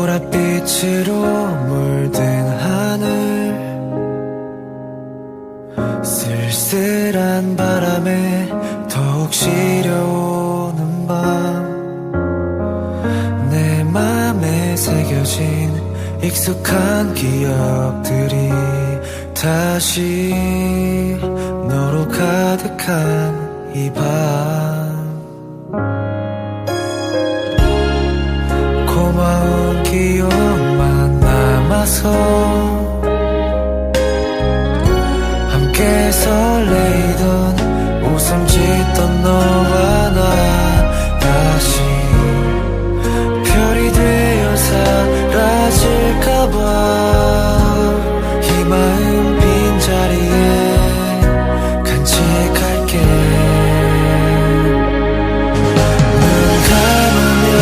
보랏빛으로 물든 하늘, 쓸쓸한 바람에 더욱 시려오는 밤, 내 맘에 새겨진 익숙한 기억들이 다시 너로 가득한 이 밤, 고마운 기억만 남아서 함께 설레이던 웃음 짓던 너와 나, 다시 별이 되어 사라질까봐 이 마음 빈자리에 간직할게. 눈 감으면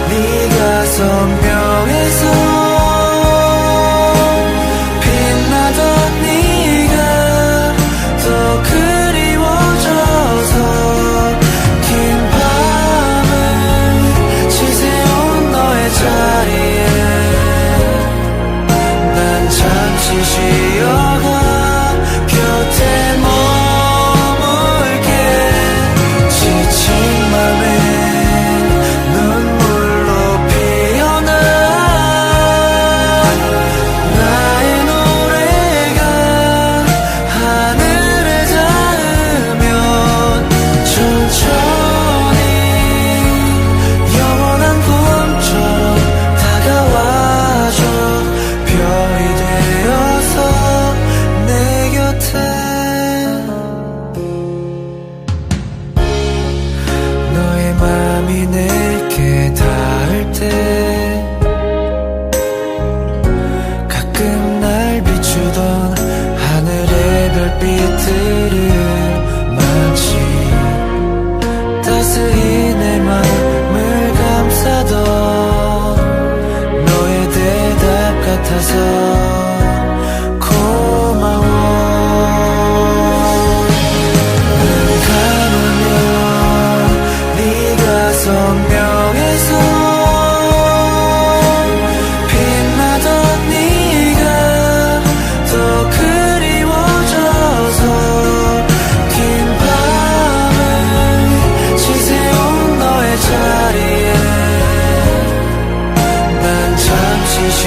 네가 선명해서 빛나던 네가 더 그리워져서 긴 밤을 지새운 너의 자리에 난 잠시 쉬어가 곁에 머물게. 지친 맘에 눈물로 피어나 나의 노래가 하늘에 닿으면 천천히 영원한 꿈처럼 다가와줘. 별이 되어서 내 곁에 너의 맘이 내게 닿을 때 가끔 날 비추던 하늘의 별빛들을 마치 따스히 내 맘을 감싸던 너의 대답 같아서 고마워. 눈 감으면 네가 선명해서 빛나던 네가 더 그리워져서 긴 밤을 지새운 너의 자리에 난 잠시 쉬